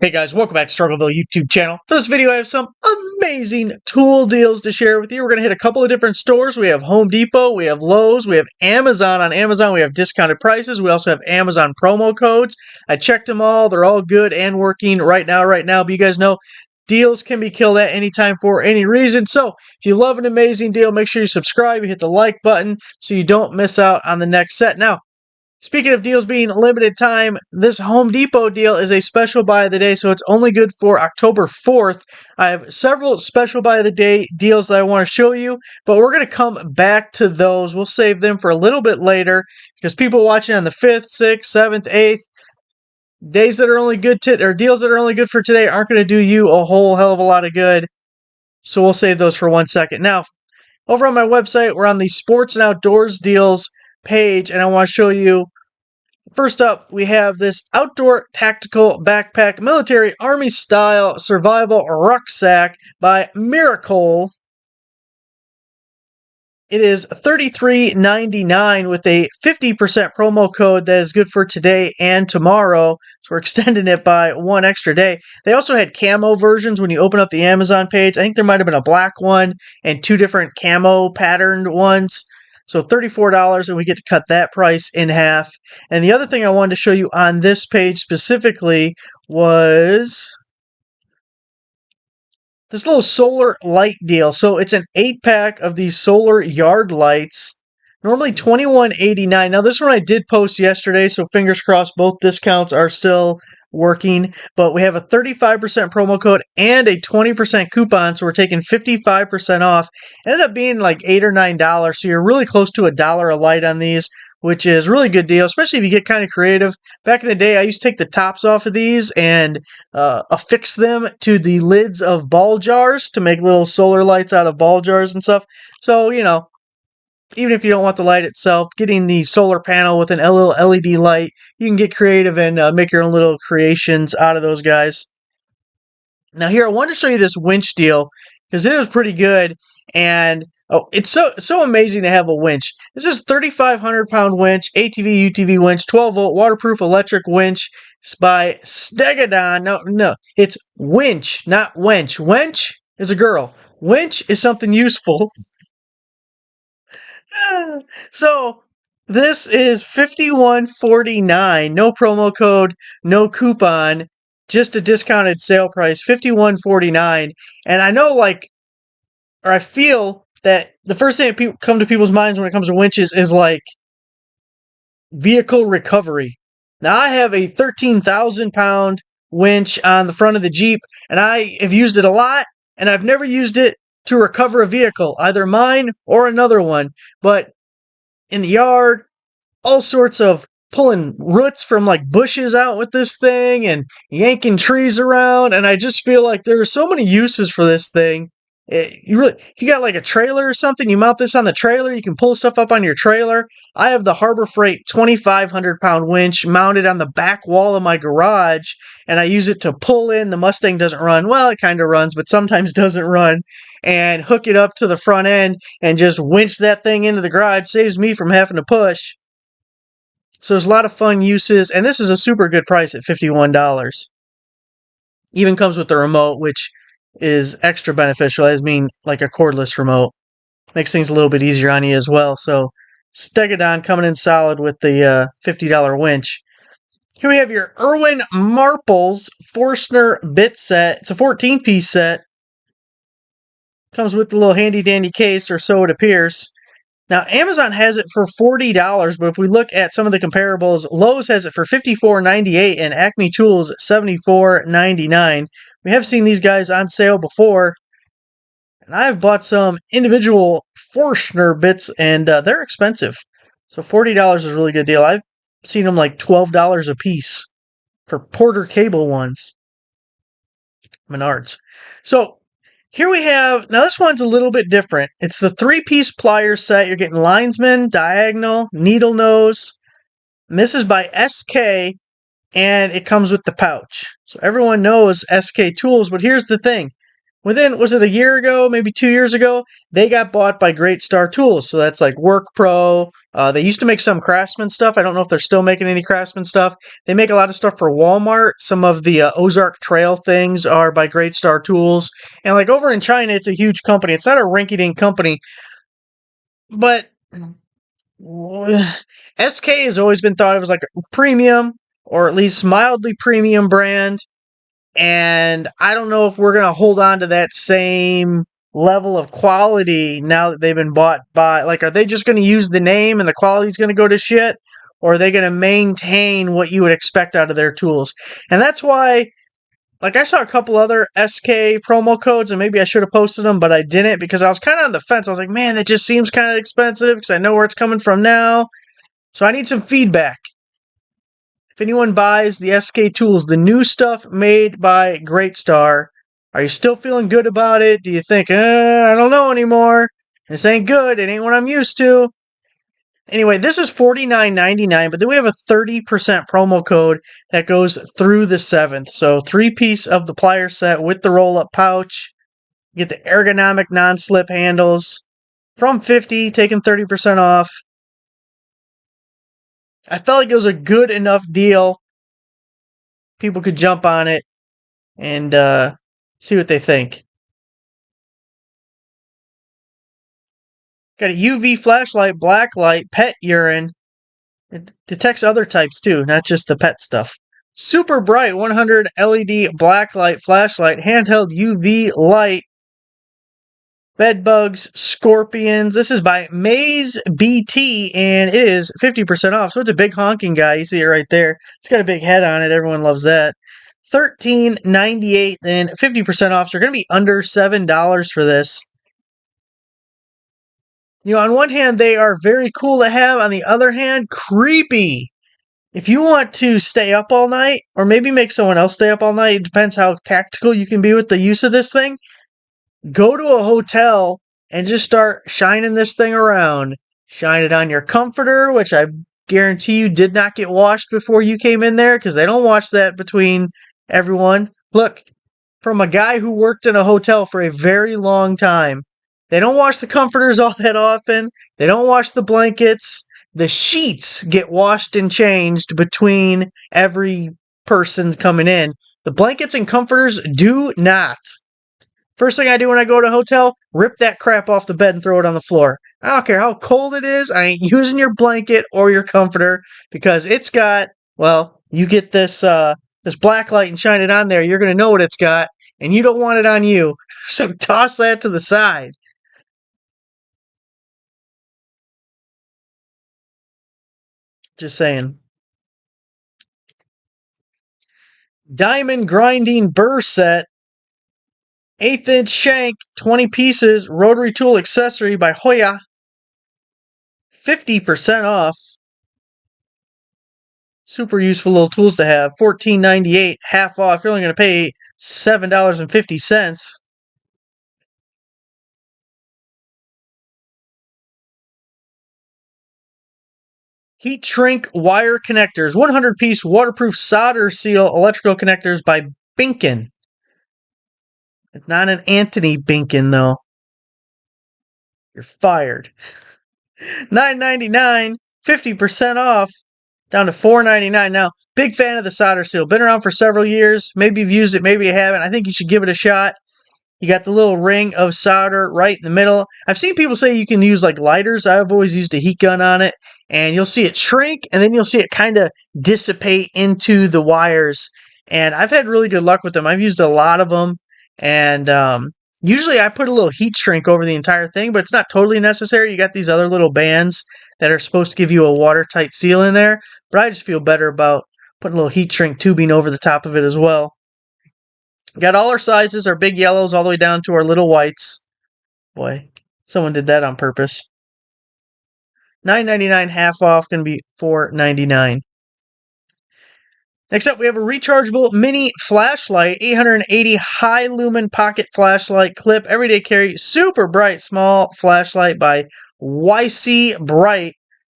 Hey guys, welcome back to Struggleville YouTube channel. For this video, I have some amazing tool deals to share with you. We're going to hit a couple of different stores. We have Home Depot, we have Lowe's, we have Amazon. On Amazon, we have discounted prices. We also have Amazon promo codes. I checked them all. They're all good and working right now. But you guys know deals can be killed at any time for any reason. So if you love an amazing deal, make sure you subscribe, you hit the like button so you don't miss out on the next set. Now, speaking of deals being limited time, this Home Depot deal is a special buy of the day, so it's only good for October 4th. I have several special buy of the day deals that I want to show you, but we're going to come back to those. We'll save them for a little bit later because people watching on the 5th, 6th, 7th, 8th, days that are only good or deals that are only good for today aren't going to do you a whole hell of a lot of good. So we'll save those for 1 second. Now, over on my website, we're on the Sports and Outdoors deals page, and I want to show you. First up, we have this outdoor tactical backpack, military army style survival rucksack by Miracle. It is $33.99 with a 50% promo code that is good for today and tomorrow. So we're extending it by 1 extra day. They also had camo versions when you open up the Amazon page. I think there might have been a black one and 2 different camo patterned ones. So $34, and we get to cut that price in half. And the other thing I wanted to show you on this page specifically was this little solar light deal. So it's an 8-pack of these solar yard lights. Normally $21.89. Now this one I did post yesterday, so fingers crossed both discounts are still working. But we have a 35% promo code and a 20% coupon, so we're taking 55% off. It ended up being like $8 or $9, so you're really close to $1 a light on these, which is a really good deal, especially if you get kind of creative. Back in the day, I used to take the tops off of these and affix them to the lids of ball jars to make little solar lights out of ball jars and stuff. So, you know, even if you don't want the light itself, getting the solar panel with an little LED light, you can get creative and make your own little creations out of those guys. Now here, I wanted to show you this winch deal because it was pretty good, and it's so amazing to have a winch. This is 3,500-pound winch, ATV, UTV winch, 12-volt waterproof electric winch. It's by Stegadon. No, it's winch, not wench. Wench is a girl. Winch is something useful. So this is $51.49. No promo code, no coupon, just a discounted sale price, $51.49. And I know, or I feel that the first thing that come to people's minds when it comes to winches is like vehicle recovery. Now I have a 13,000-pound winch on the front of the Jeep, and I have used it a lot, and I've never used it to recover a vehicle, either mine or another one. But in the yard, all sorts of pulling roots from like bushes out with this thing and yanking trees around, and I just feel like there are so many uses for this thing. If you got like a trailer or something, you mount this on the trailer, you can pull stuff up on your trailer. I have the Harbor Freight 2,500-pound winch mounted on the back wall of my garage, and I use it to pull in. The Mustang doesn't run. Well, it kind of runs, but sometimes doesn't run. And hook it up to the front end and just winch that thing into the garage. Saves me from having to push. So there's a lot of fun uses, and this is a super good price at $51. Even comes with the remote, which is extra beneficial. I mean, like a cordless remote. Makes things a little bit easier on you as well. So Stegadon coming in solid with the $50 winch. Here we have your Irwin Marples Forstner bit set. It's a 14-piece set. Comes with the little handy-dandy case, or so it appears. Now, Amazon has it for $40, but if we look at some of the comparables, Lowe's has it for $54.98 and Acme Tools $74.99. We have seen these guys on sale before, and I've bought some individual Forstner bits, and they're expensive. So $40 is a really good deal. I've seen them like $12 a piece for Porter cable ones. Menards. So here we have, now this one's a little bit different. It's the 3-piece pliers set. You're getting linesman, diagonal, needle nose. And this is by SK, and it comes with the pouch. So everyone knows SK Tools, but here's the thing. within, was it a year ago, maybe 2 years ago, they got bought by Great Star Tools. So that's like Work Pro. They used to make some Craftsman stuff. I don't know if they're still making any Craftsman stuff. They make a lot of stuff for Walmart. Some of the Ozark Trail things are by Great Star Tools. And like over in China, it's a huge company. It's not a rinky-dink company, but SK has always been thought of as like a premium or at least mildly premium brand. And I don't know if we're going to hold on to that same level of quality now that they've been bought by, like, are they just going to use the name and the quality's going to go to shit? Or are they going to maintain what you would expect out of their tools? And that's why, like, I saw a couple other SK promo codes and maybe I should have posted them, but I didn't because I was kind of on the fence. I was like, man, that just seems kind of expensive because I know where it's coming from now. So I need some feedback. If anyone buys the SK tools, the new stuff made by Great Star, are you still feeling good about it? Do you think, I don't know anymore. This ain't good. It ain't what I'm used to. Anyway, this is $49.99, but then we have a 30% promo code that goes through the 7th. So 3-piece of the plier set with the roll-up pouch. You get the ergonomic non-slip handles. From $50, taking 30% off. I felt like it was a good enough deal. People could jump on it and see what they think. Got a UV flashlight, black light, pet urine. It detects other types too, not just the pet stuff. Super bright 100 LED black light flashlight, handheld UV light. Bed bugs, scorpions. This is by Maze BT, and it is 50% off. So it's a big honking guy. You see it right there. It's got a big head on it. Everyone loves that. $13.98, and 50% off. So you're going to be under $7 for this. You know, on one hand, they are very cool to have. On the other hand, creepy. If you want to stay up all night, or maybe make someone else stay up all night, it depends how tactical you can be with the use of this thing. Go to a hotel and just start shining this thing around. Shine it on your comforter, which I guarantee you did not get washed before you came in there, because they don't wash that between everyone. Look, from a guy who worked in a hotel for a very long time, they don't wash the comforters all that often. They don't wash the blankets. The sheets get washed and changed between every person coming in. The blankets and comforters do not. First thing I do when I go to a hotel, rip that crap off the bed and throw it on the floor. I don't care how cold it is. I ain't using your blanket or your comforter because it's got, well, you get this this black light and shine it on there. You're going to know what it's got, and you don't want it on you. So toss that to the side. Just saying. Diamond grinding burr set. 1/8-inch shank, 20 pieces, rotary tool accessory by Hoya. 50% off. Super useful little tools to have. $14.98, half off. You're only going to pay $7.50. Heat shrink wire connectors. 100-piece waterproof solder seal electrical connectors by Binkin. It's not an Anthony Binkin, though. You're fired. $9.99, 50% off, down to $4.99. Now, big fan of the solder seal. Been around for several years. Maybe you've used it, maybe you haven't. I think you should give it a shot. You got the little ring of solder right in the middle. I've seen people say you can use like lighters. I've always used a heat gun on it. And you'll see it shrink, and then you'll see it kind of dissipate into the wires. And I've had really good luck with them. I've used a lot of them. And usually I put a little heat shrink over the entire thing, but it's not totally necessary. You got these other little bands that are supposed to give you a watertight seal in there. But I just feel better about putting a little heat shrink tubing over the top of it as well. Got all our sizes, our big yellows all the way down to our little whites. Boy, someone did that on purpose. $9.99 half off, going to be $4.99. Next up, we have a rechargeable mini flashlight, 880 high lumen pocket flashlight clip, everyday carry, super bright small flashlight by YC Bright.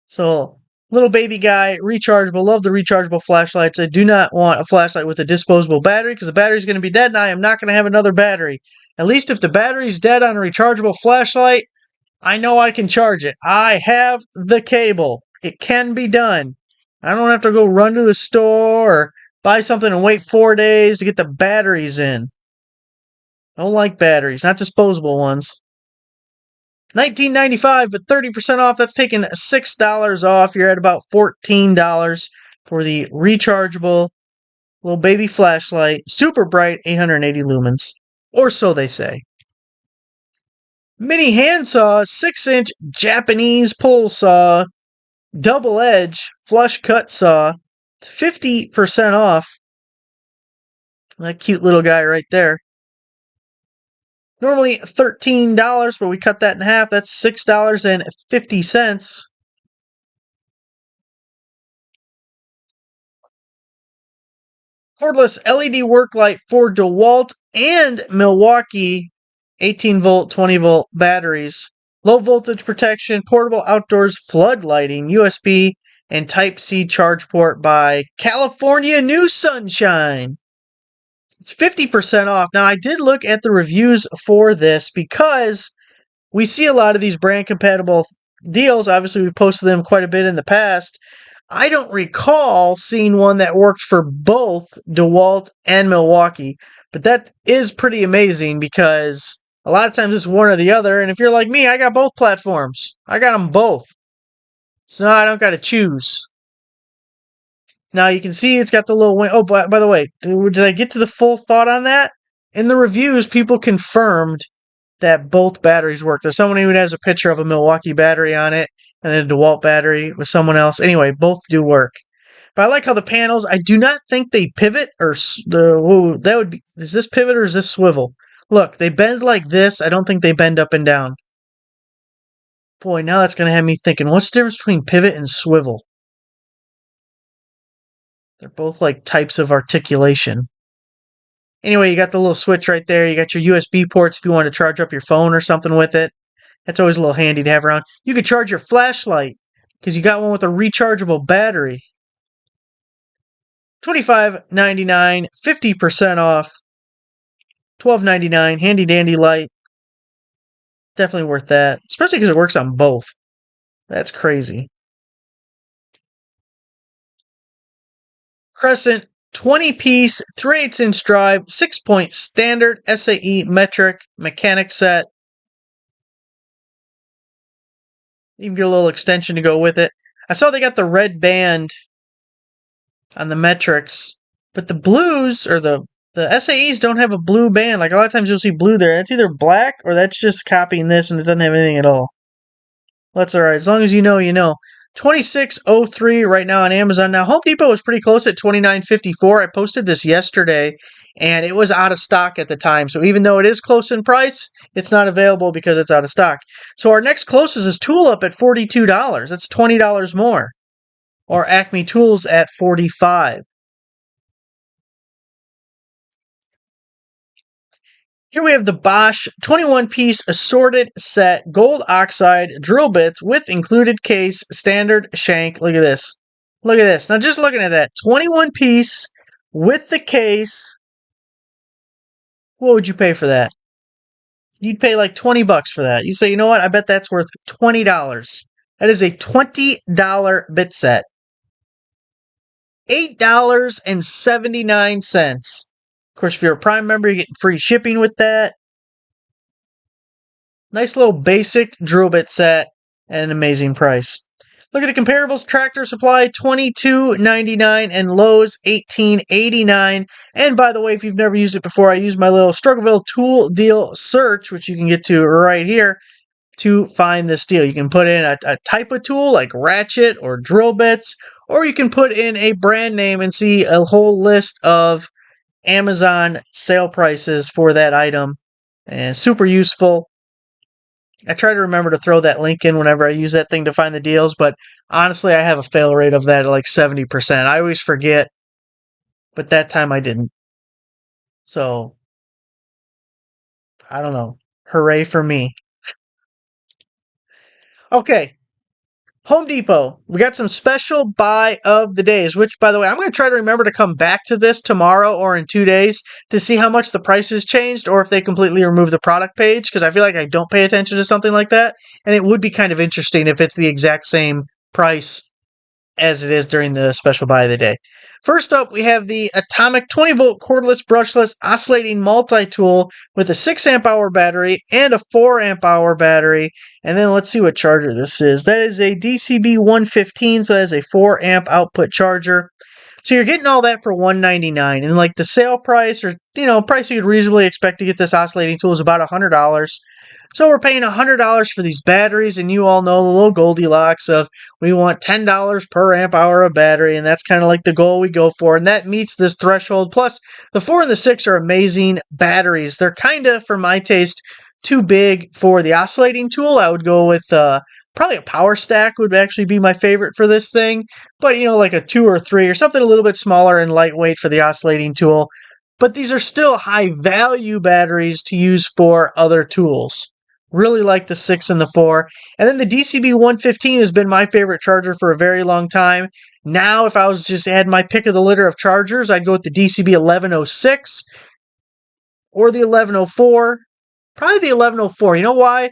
So, little baby guy, rechargeable. Love the rechargeable flashlights. I do not want a flashlight with a disposable battery because the battery's going to be dead and I am not going to have another battery. At least if the battery's dead on a rechargeable flashlight, I know I can charge it. I have the cable. It can be done. I don't have to go run to the store or buy something and wait 4 days to get the batteries in. I don't like batteries, not disposable ones. $19.95, but 30% off. That's taking $6 off. You're at about $14 for the rechargeable little baby flashlight. Super bright, 880 lumens. Or so they say. Mini handsaw, 6-inch Japanese pull saw, double edge, flush cut saw. It's 50% off. That cute little guy right there. Normally $13, but we cut that in half. That's $6.50. Cordless LED work light for DeWalt and Milwaukee, 18 volt, 20 volt batteries. Low voltage protection, portable outdoors flood lighting, USB, and Type-C charge port by California New Sunshine. It's 50% off. Now, I did look at the reviews for this because we see a lot of these brand compatible deals. Obviously, we've posted them quite a bit in the past. I don't recall seeing one that worked for both DeWalt and Milwaukee, but that is pretty amazing because a lot of times it's one or the other. And if you're like me, I got both platforms. I got them both. So now I don't got to choose. Now you can see it's got the little wing. Oh, by the way, did I get to the full thought on that? In the reviews, people confirmed that both batteries work. There's someone who has a picture of a Milwaukee battery on it and then a DeWalt battery with someone else. Anyway, both do work. But I like how the panels, I do not think they pivot or that would be, is this pivot or is this swivel? Look, they bend like this. I don't think they bend up and down. Boy, now that's going to have me thinking, what's the difference between pivot and swivel? They're both like types of articulation. Anyway, you got the little switch right there. You got your USB ports if you want to charge up your phone or something with it. That's always a little handy to have around. You could charge your flashlight because you got one with a rechargeable battery. $25.99, 50% off. $12.99, handy dandy light. Definitely worth that, especially because it works on both. That's crazy. Crescent 20-piece, 3/8-inch drive, 6-point standard SAE metric mechanic set. You can get a little extension to go with it. I saw they got the red band on the metrics, but the blues or the SAEs don't have a blue band. Like a lot of times you'll see blue there. That's either black or that's just copying this and it doesn't have anything at all. That's alright. As long as you know, you know. $26.03 right now on Amazon. Now, Home Depot was pretty close at $29.54. I posted this yesterday, and it was out of stock at the time. So even though it is close in price, it's not available because it's out of stock. So our next closest is Tulip at $42. That's $20 more. Or Acme Tools at $45. Here we have the Bosch 21-piece assorted set gold oxide drill bits with included case, standard shank. Look at this. Look at this. Now just looking at that. 21-piece with the case. What would you pay for that? You'd pay like $20 for that. You say, you know what? I bet that's worth $20. That is a $20 bit set. $8.79. Of course, if you're a Prime member, you're getting free shipping with that. Nice little basic drill bit set at an amazing price. Look at the comparables. Tractor Supply $22.99 and Lowe's $18.89. And by the way, if you've never used it before, I use my little Struggleville tool deal search, which you can get to right here, to find this deal. You can put in a type of tool like ratchet or drill bits, or you can put in a brand name and see a whole list of Amazon sale prices for that item. And super useful. I try to remember to throw that link in whenever I use that thing to find the deals, but honestly, I have a fail rate of that at like 70%. I always forget, but that time I didn't. So, I don't know. Hooray for me. Okay. Home Depot, we got some special buy of the days, which, by the way, I'm going to try to remember to come back to this tomorrow or in 2 days to see how much the price has changed or if they completely remove the product page, because I feel like I don't pay attention to something like that. And it would be kind of interesting if it's the exact same price as it is during the special buy of the day. First up, we have the Atomic 20-volt cordless brushless oscillating multi-tool with a 6 amp hour battery and a 4 amp hour battery. And then let's see what charger this is. That is a DCB 115, so that is a 4 amp output charger. So you're getting all that for $199, and like the sale price, or price you could reasonably expect to get this oscillating tool is about $100. So we're paying $100 for these batteries, and you all know the little Goldilocks of we want $10 per amp hour of battery, and that's kind of like the goal we go for, and that meets this threshold. Plus, the 4 and the 6 are amazing batteries. They're kind of, for my taste, too big for the oscillating tool. I would go with probably a power stack would actually be my favorite for this thing, but like a 2 or 3 or something a little bit smaller and lightweight for the oscillating tool. But these are still high value batteries to use for other tools. Really like the 6 and the 4. And then the DCB 115 has been my favorite charger for a very long time. Now, if I was just had my pick of the litter of chargers, I'd go with the DCB 1106 or the 1104. Probably the 1104. You know why?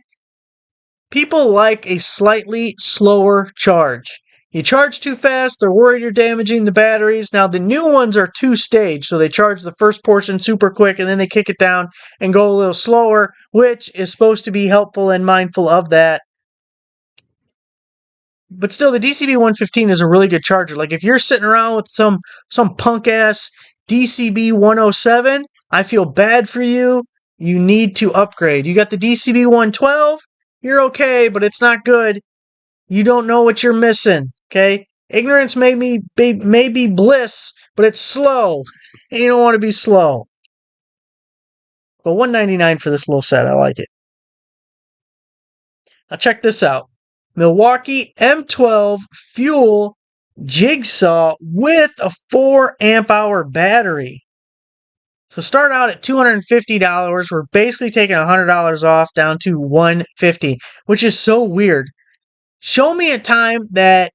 People like a slightly slower charge. You charge too fast, they're worried you're damaging the batteries. Now, the new ones are two-stage, so they charge the first portion super quick, and then they kick it down and go a little slower, which is supposed to be helpful and mindful of that. But still, the DCB 115 is a really good charger. Like, if you're sitting around with some punk-ass DCB 107, I feel bad for you. You need to upgrade. You got the DCB 112, you're okay, but it's not good. You don't know what you're missing, okay? Ignorance may be bliss, but it's slow. And you don't want to be slow. But $199 for this little set, I like it. Now check this out. Milwaukee M12 Fuel Jigsaw with a 4 amp hour battery. So start out at $250. We're basically taking $100 off down to $150, which is so weird. Show me a time that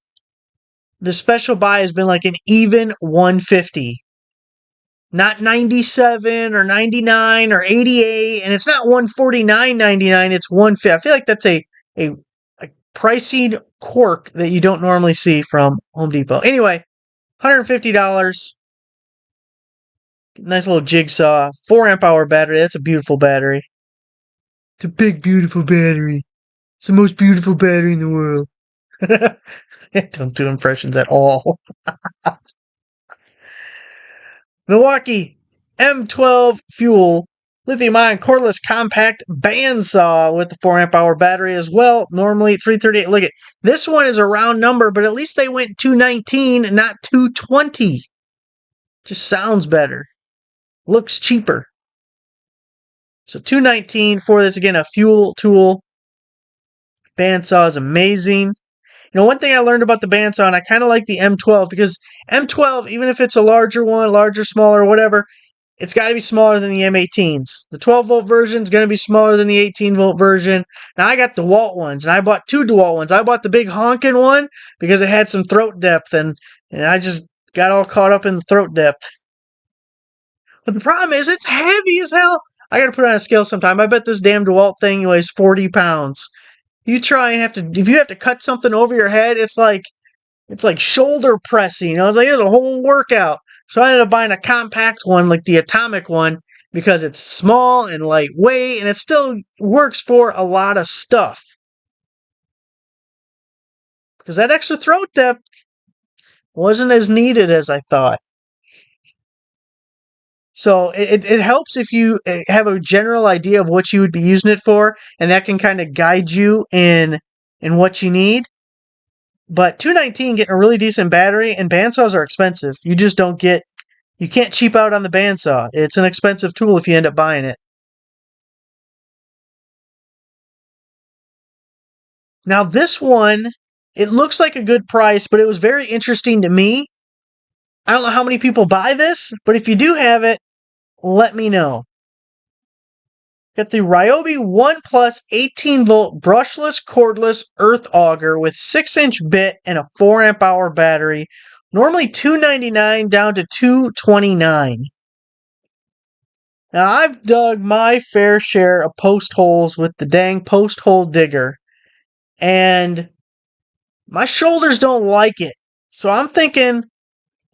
the special buy has been like an even 150. Not 97 or 99 or 88, and it's not 149.99, it's 150. I feel like that's a pricing quirk that you don't normally see from Home Depot. Anyway, $150. Nice little jigsaw. 4 amp hour battery. That's a beautiful battery. It's a big, beautiful battery. It's the most beautiful battery in the world. Don't do impressions at all. Milwaukee M12 Fuel lithium-ion cordless compact bandsaw with the 4 amp hour battery as well. Normally 338. Look at this one is a round number, but at least they went 219 and not 220. Just sounds better. Looks cheaper. So 219 for this, again, a fuel tool. Bandsaw is amazing. One thing I learned about the bandsaw, and I kind of like the M12, because M12, even if it's a larger one, larger, smaller, whatever, it's got to be smaller than the M18s. The 12-volt version is going to be smaller than the 18-volt version. Now, I got DeWalt ones, and I bought 2 DeWalt ones. I bought the big honking one because it had some throat depth, and I just got all caught up in the throat depth. But the problem is, it's heavy as hell. I got to put it on a scale sometime. I bet this damn DeWalt thing weighs 40 pounds. You try and if you have to cut something over your head, it's like shoulder pressing. I was like, it's a whole workout. So I ended up buying a compact one, like the Atomic one, because it's small and lightweight, and it still works for a lot of stuff. Because that extra throat depth wasn't as needed as I thought. So it helps if you have a general idea of what you would be using it for, and that can kind of guide you in what you need. But $219 getting a really decent battery, and bandsaws are expensive. You can't cheap out on the bandsaw. It's an expensive tool if you end up buying it. Now this one, it looks like a good price, but it was very interesting to me. I don't know how many people buy this, but if you do have it, let me know. Got the Ryobi 1 Plus 18 volt brushless cordless earth auger with 6-inch bit and a 4 amp hour battery. Normally $299 down to $229. Now I've dug my fair share of post holes with the dang post hole digger, and my shoulders don't like it. So I'm thinking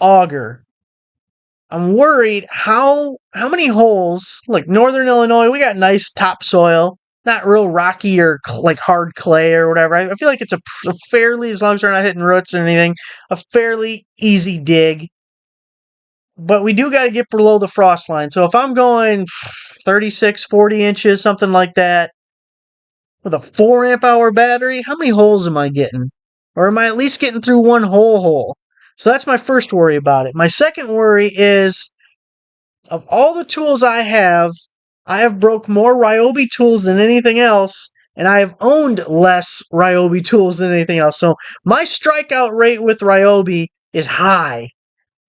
auger. I'm worried how many holes, like Northern Illinois, we got nice topsoil, not real rocky or like hard clay or whatever. I feel like it's a fairly, as long as we're not hitting roots or anything, a fairly easy dig. But we do got to get below the frost line. So if I'm going 36, 40 inches, something like that, with a 4 amp hour battery, how many holes am I getting? Or am I at least getting through one whole hole? So that's my first worry about it. My second worry is, of all the tools I have broke more Ryobi tools than anything else, and I have owned less Ryobi tools than anything else. So my strikeout rate with Ryobi is high.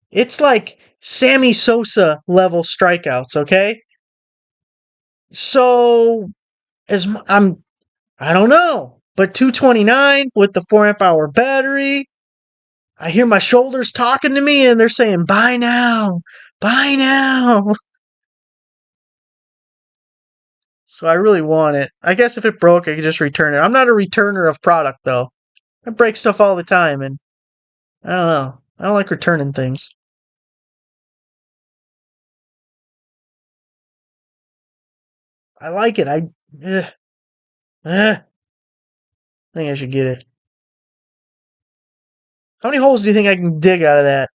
It's like Sammy Sosa level strikeouts, okay? So I don't know, but 229 with the 4 amp hour battery. I hear my shoulders talking to me and they're saying, buy now, buy now. So I really want it. I guess if it broke, I could just return it. I'm not a returner of product, though. I break stuff all the time, and I don't know. I don't like returning things. I like it. Eh, I think I should get it. How many holes do you think I can dig out of that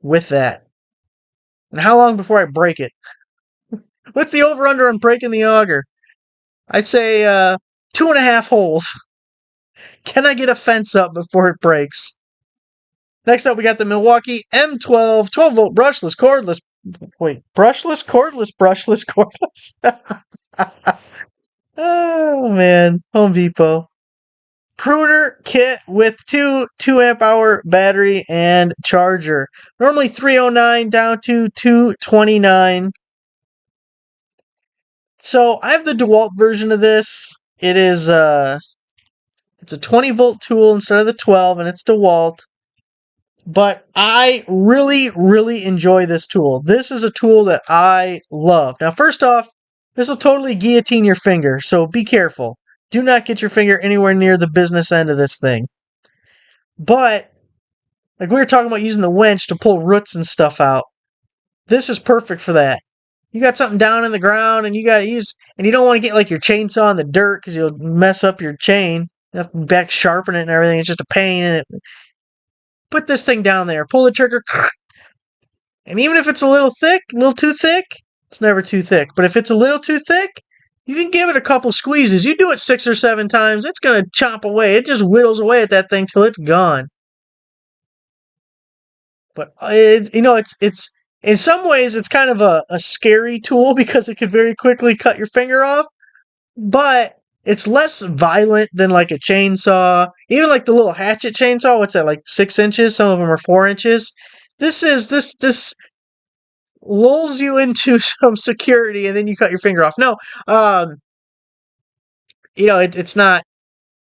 with that? And how long before I break it? What's the over-under on breaking the auger? I'd say 2.5 holes. Can I get a fence up before it breaks? Next up, we got the Milwaukee M12 12-volt brushless cordless. Wait, brushless cordless? Oh, man. Home Depot. Pruner kit with 2 amp hour battery and charger. Normally $309 down to $229. So I have the DeWalt version of this. It's a 20 volt tool instead of the 12, and it's DeWalt. But I really, really enjoy this tool. This is a tool that I love. Now, first off, this will totally guillotine your finger, so be careful. Do not get your finger anywhere near the business end of this thing. But, like we were talking about using the winch to pull roots and stuff out, this is perfect for that. You got something down in the ground and you got to use, and you don't want to get like your chainsaw in the dirt because you'll mess up your chain. You have to back sharpen it and everything. It's just a pain. And put this thing down there, pull the trigger, and even if it's a little too thick, it's never too thick. But if it's a little too thick, you can give it a couple squeezes. You do it 6 or 7 times, it's going to chomp away. It just whittles away at that thing till it's gone. But it's in some ways it's kind of a scary tool because it could very quickly cut your finger off. But it's less violent than like a chainsaw. Even like the little hatchet chainsaw, what's that, like 6 inches? Some of them are 4 inches. This lulls you into some security and then you cut your finger off. No, it's not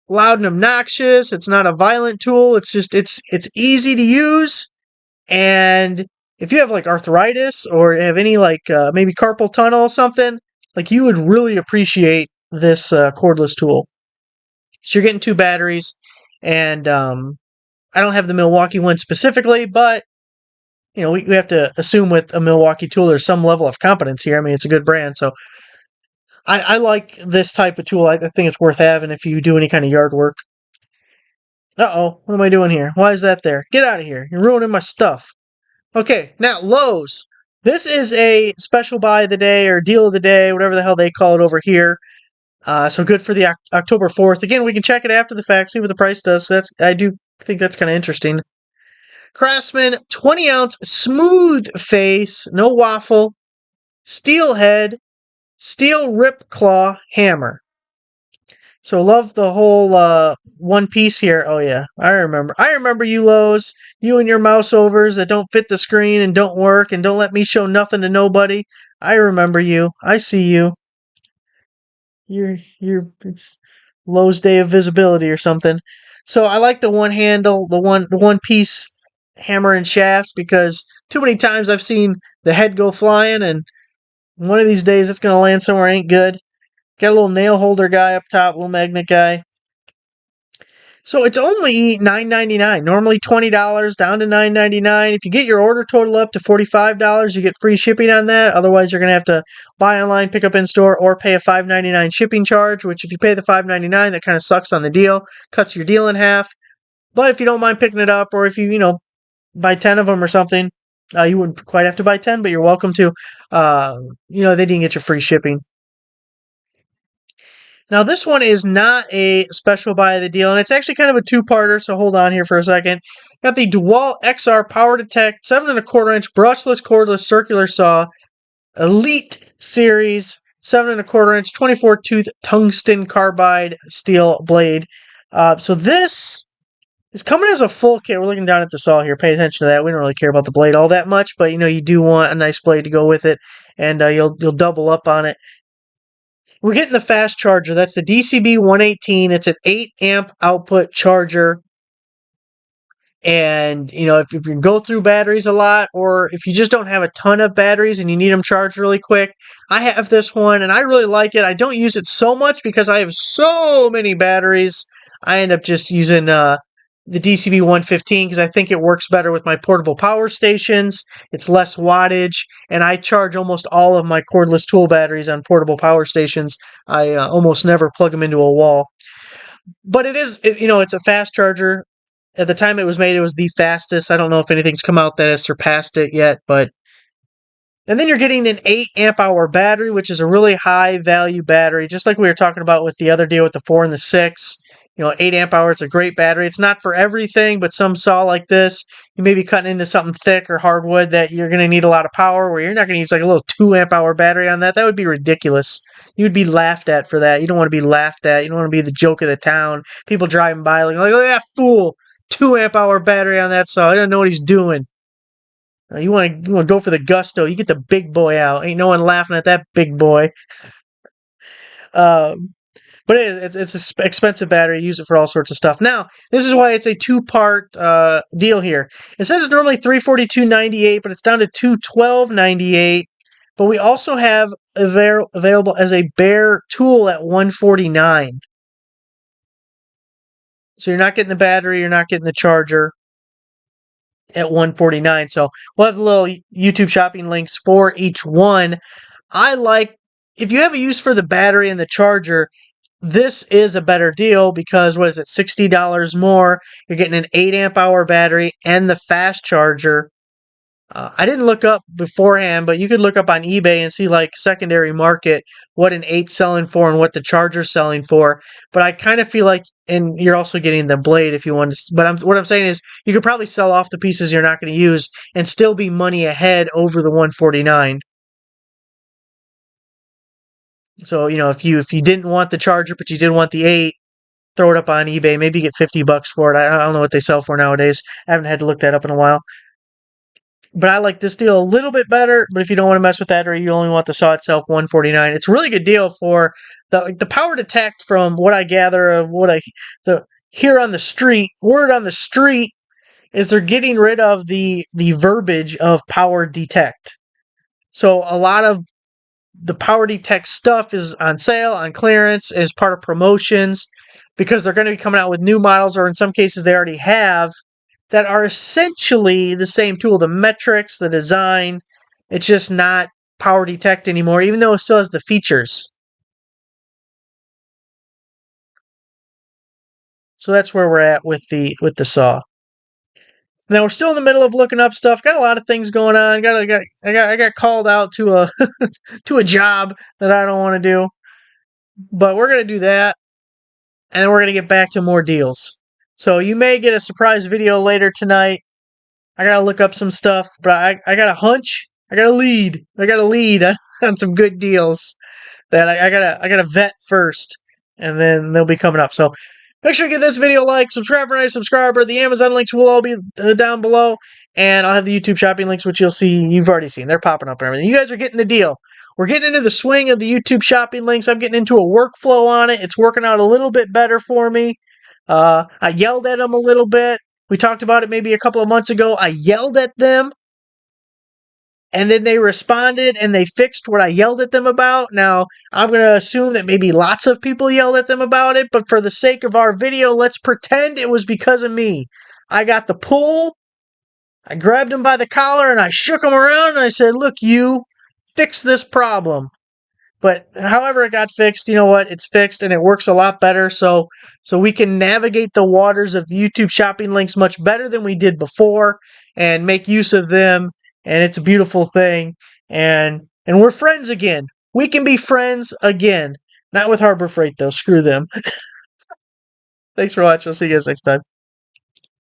loud and obnoxious. It's not a violent tool. It's just it's easy to use. And if you have like arthritis or have any like maybe carpal tunnel or something, like you would really appreciate this cordless tool. So you're getting 2 batteries, and I don't have the Milwaukee one specifically, but we have to assume with a Milwaukee tool there's some level of competence here. I mean, it's a good brand, so I like this type of tool. I think it's worth having if you do any kind of yard work. Uh-oh, what am I doing here? Why is that there? Get out of here. You're ruining my stuff. Okay, now Lowe's. This is a special buy of the day or deal of the day, whatever the hell they call it over here. So good for the October 4th. Again, we can check it after the fact, see what the price does. So I do think that's kind of interesting. Craftsman 20-ounce smooth face, no waffle, steel head, steel rip claw hammer. So love the whole one piece here. Oh yeah, I remember you, Lowe's. You and your mouse overs that don't fit the screen and don't work and don't let me show nothing to nobody. I remember you. I see you. it's Lowe's day of visibility or something. So I like the one handle, the one piece hammer and shaft because too many times I've seen the head go flying, and one of these days it's gonna land somewhere ain't good. Got a little nail holder guy up top, little magnet guy. So it's only $9.99. Normally $20, down to $9.99. If you get your order total up to $45, you get free shipping on that. Otherwise, you're gonna have to buy online, pick up in store, or pay a $5.99 shipping charge. Which, if you pay the $5.99, that kind of sucks on the deal, cuts your deal in half. But if you don't mind picking it up, or if you buy 10 of them or something, you wouldn't quite have to buy 10, but you're welcome to. They didn't get your free shipping. Now, this one is not a special buy of the deal, and it's actually kind of a two-parter, so hold on here for a second. Got the DeWalt XR Power Detect 7 1/4 inch brushless cordless circular saw, Elite Series 7 1/4 inch 24 tooth tungsten carbide steel blade. So this is coming as a full kit. We're looking down at the saw here. Pay attention to that. We don't really care about the blade all that much, but you do want a nice blade to go with it, and you'll double up on it. We're getting the fast charger. That's the DCB 118. It's an 8 amp output charger. And, if you go through batteries a lot, or if you just don't have a ton of batteries and you need them charged really quick, I have this one and I really like it. I don't use it so much because I have so many batteries. I end up just using the DCB 115 because I think it works better with my portable power stations. It's less wattage, and I charge almost all of my cordless tool batteries on portable power stations. I almost never plug them into a wall. But it's a fast charger. At the time it was made, it was the fastest. I don't know if anything's come out that has surpassed it yet, but... And then you're getting an 8 amp hour battery, which is a really high value battery, just like we were talking about with the other deal with the 4 and the 6. 8 amp hour, it's a great battery. It's not for everything, but some saw like this, you may be cutting into something thick or hardwood that you're going to need a lot of power, where you're not going to use like a little 2 amp hour battery on that. That would be ridiculous. You would be laughed at for that. You don't want to be laughed at. You don't want to be the joke of the town. People driving by like, look at that fool. 2 amp hour battery on that saw. I don't know what he's doing. You want to go for the gusto. You get the big boy out. Ain't no one laughing at that big boy. But it's an expensive battery. Use it for all sorts of stuff. Now, this is why it's a two-part deal here. It says it's normally $342.98, but it's down to $212.98. But we also have available as a bare tool at $149. So you're not getting the battery, you're not getting the charger at $149. So we'll have the little YouTube shopping links for each one. If you have a use for the battery and the charger, this is a better deal because, what is it, $60 more. You're getting an 8 amp hour battery and the fast charger. I didn't look up beforehand, but you could look up on eBay and see like secondary market what an 8's selling for and what the charger's selling for. But I kind of feel like, and you're also getting the blade if you want to. But what I'm saying is, you could probably sell off the pieces you're not going to use and still be money ahead over the $149. So if you didn't want the charger but you did want the 8, throw it up on eBay. Maybe get $50 for it. I don't know what they sell for nowadays. I haven't had to look that up in a while. But I like this deal a little bit better. But if you don't want to mess with that, or you only want the saw itself, $149. It's a really good deal for the Power Detect. From what I gather of what hear on the street, word on the street is they're getting rid of the verbiage of Power Detect. So a lot of the Power Detect stuff is on sale, on clearance, as part of promotions, because they're going to be coming out with new models, or in some cases they already have, that are essentially the same tool. The metrics, the design, it's just not Power Detect anymore, even though it still has the features. So that's where we're at with the saw. Now we're still in the middle of looking up stuff. Got a lot of things going on. I got called out to a to a job that I don't want to do, but we're gonna do that, and then we're gonna get back to more deals. So you may get a surprise video later tonight. I gotta look up some stuff, but I got a hunch. I got a lead on some good deals that I gotta vet first, and then they'll be coming up. So make sure you give this video a like, subscribe for a nice subscriber. The Amazon links will all be down below, and I'll have the YouTube shopping links, which you've already seen. They're popping up and everything. You guys are getting the deal. we're getting into the swing of the YouTube shopping links. I'm getting into a workflow on it. It's working out a little bit better for me. I yelled at them a little bit. We talked about it maybe a couple of months ago. I yelled at them, and then they responded and they fixed what I yelled at them about. Now, I'm going to assume that maybe lots of people yelled at them about it, but for the sake of our video, let's pretend it was because of me. I got the pull. I grabbed him by the collar and I shook him around and I said, look, you, fix this problem. But however it got fixed, you know what? It's fixed and it works a lot better. So we can navigate the waters of YouTube shopping links much better than we did before and make use of them. And it's a beautiful thing. And we're friends again. We can be friends again. Not with Harbor Freight though. Screw them. Thanks for watching. I'll see you guys next time.